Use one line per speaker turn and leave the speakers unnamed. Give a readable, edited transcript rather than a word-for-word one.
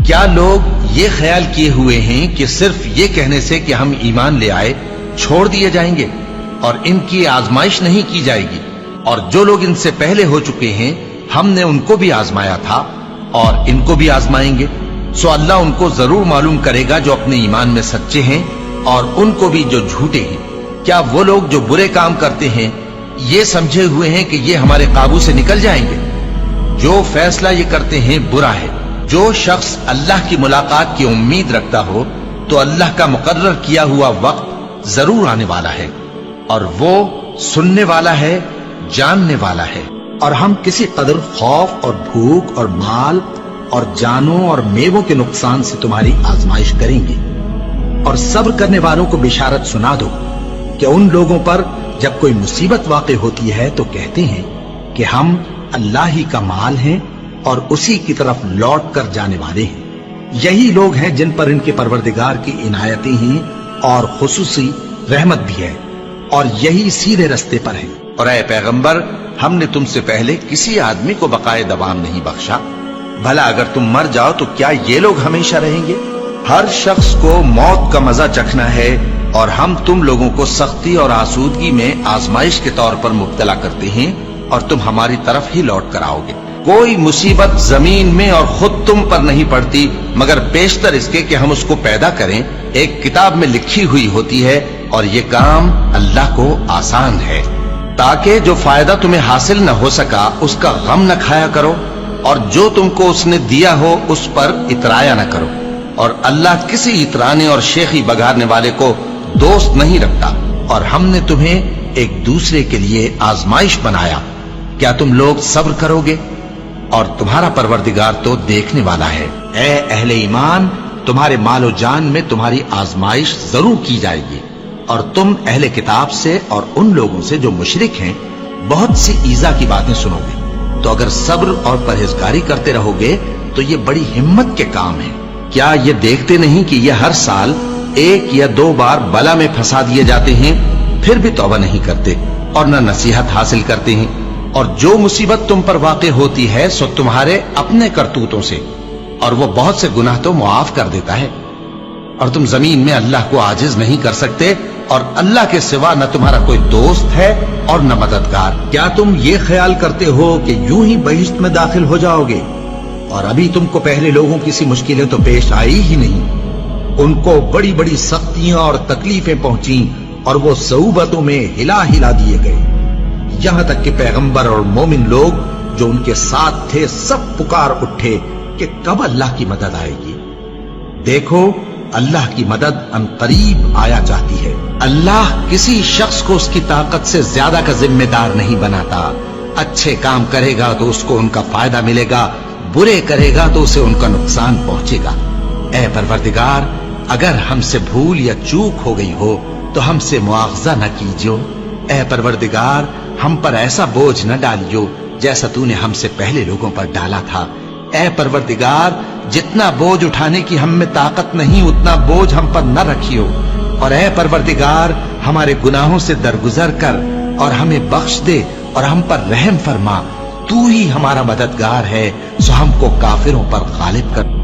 کیا لوگ یہ خیال کیے ہوئے ہیں کہ صرف یہ کہنے سے کہ ہم ایمان لے آئے چھوڑ دیے جائیں گے اور ان کی آزمائش نہیں کی جائے گی؟ اور جو لوگ ان سے پہلے ہو چکے ہیں ہم نے ان کو بھی آزمایا تھا اور ان کو بھی آزمائیں گے، سو اللہ ان کو ضرور معلوم کرے گا جو اپنے ایمان میں سچے ہیں اور ان کو بھی جو جھوٹے ہیں۔ کیا وہ لوگ جو برے کام کرتے ہیں یہ سمجھے ہوئے ہیں کہ یہ ہمارے قابو سے نکل جائیں گے؟ جو فیصلہ یہ کرتے ہیں برا ہے۔ جو شخص اللہ کی ملاقات کی امید رکھتا ہو تو اللہ کا مقرر کیا ہوا وقت ضرور آنے والا ہے، اور وہ سننے والا ہے، جاننے والا ہے۔
اور ہم کسی قدر خوف اور بھوک اور مال اور جانوں اور میووں کے نقصان سے تمہاری آزمائش کریں گے، اور صبر کرنے والوں کو بشارت سنا دو کہ ان لوگوں پر جب کوئی مصیبت واقع ہوتی ہے تو کہتے ہیں کہ ہم اللہ ہی کا مال ہیں اور اسی کی طرف لوٹ کر جانے والے ہیں۔ یہی لوگ ہیں جن پر ان کے پروردگار کی عنایتیں ہیں اور خصوصی رحمت بھی ہے، اور یہی سیدھے رستے پر ہیں۔
اور اے پیغمبر، ہم نے تم سے پہلے کسی آدمی کو بقائے دوام نہیں بخشا، بھلا اگر تم مر جاؤ تو کیا یہ لوگ ہمیشہ رہیں گے؟ ہر شخص کو موت کا مزہ چکھنا ہے، اور ہم تم لوگوں کو سختی اور آسودگی میں آزمائش کے طور پر مبتلا کرتے ہیں، اور تم ہماری طرف ہی لوٹ کر آؤ گے۔ کوئی مصیبت زمین میں اور خود تم پر نہیں پڑتی مگر بیشتر اس کے کہ ہم اس کو پیدا کریں ایک کتاب میں لکھی ہوئی ہوتی ہے، اور یہ کام اللہ کو آسان ہے، تاکہ جو فائدہ تمہیں حاصل نہ ہو سکا اس کا غم نہ کھایا کرو، اور جو تم کو اس نے دیا ہو اس پر اترایا نہ کرو۔ اور اللہ کسی اترانے اور شیخی بگارنے والے کو دوست نہیں رکھتا، اور ہم نے تمہیں ایک دوسرے کے لیے آزمائش بنایا، کیا تم لوگ صبر کرو گے؟ اور تمہارا پروردگار تو دیکھنے والا ہے۔
اے اہل ایمان، تمہارے مال و جان میں تمہاری آزمائش ضرور کی جائے گی، اور تم اہل کتاب سے اور ان لوگوں سے جو مشرک ہیں بہت سی ایذا کی باتیں سنو گے، تو اگر صبر اور پرہیزگاری کرتے رہو گے تو یہ بڑی ہمت کے کام ہے۔ کیا یہ دیکھتے نہیں کہ یہ ہر سال 1 یا 2 بار بلا میں پھنسا دیے جاتے ہیں، پھر بھی توبہ نہیں کرتے اور نہ نصیحت حاصل کرتے ہیں؟ اور جو مصیبت تم پر واقع ہوتی ہے سو تمہارے اپنے کرتوتوں سے، اور وہ بہت سے گناہ تو معاف کر دیتا ہے۔ اور تم زمین میں اللہ کو عاجز نہیں کر سکتے، اور اللہ کے سوا نہ تمہارا کوئی دوست ہے اور نہ مددگار۔ کیا تم یہ خیال کرتے ہو کہ یوں ہی بہشت میں داخل ہو جاؤ گے، اور ابھی تم کو پہلے لوگوں کی سی مشکلیں تو پیش آئی ہی نہیں؟ ان کو بڑی بڑی سختیاں اور تکلیفیں پہنچیں، اور وہ صعوبتوں میں ہلا ہلا دیے گئے، یہاں تک کہ پیغمبر اور مومن لوگ جو ان کے ساتھ تھے سب پکار اٹھے کہ کب اللہ کی مدد آئے گی۔ دیکھو، اللہ کی مدد ان قریب آیا چاہتی ہے۔ اللہ کسی شخص کو اس کی طاقت سے زیادہ کا ذمہ دار نہیں بناتا۔ اچھے کام کرے گا تو اس کو ان کا فائدہ ملے گا، برے کرے گا تو اسے ان کا نقصان پہنچے گا۔ اے پروردگار، اگر ہم سے بھول یا چوک ہو گئی ہو تو ہم سے مواخذہ نہ کیجو۔ اے پروردگار، ہم پر ایسا بوجھ نہ ڈالیو جیسا تو نے ہم سے پہلے لوگوں پر ڈالا تھا۔ اے پروردگار، جتنا بوجھ اٹھانے کی ہم میں طاقت نہیں اتنا بوجھ ہم پر نہ رکھیو، اور اے پروردگار، ہمارے گناہوں سے درگزر کر اور ہمیں بخش دے اور ہم پر رحم فرما۔ تو ہی ہمارا مددگار ہے، سو ہم کو کافروں پر غالب کر۔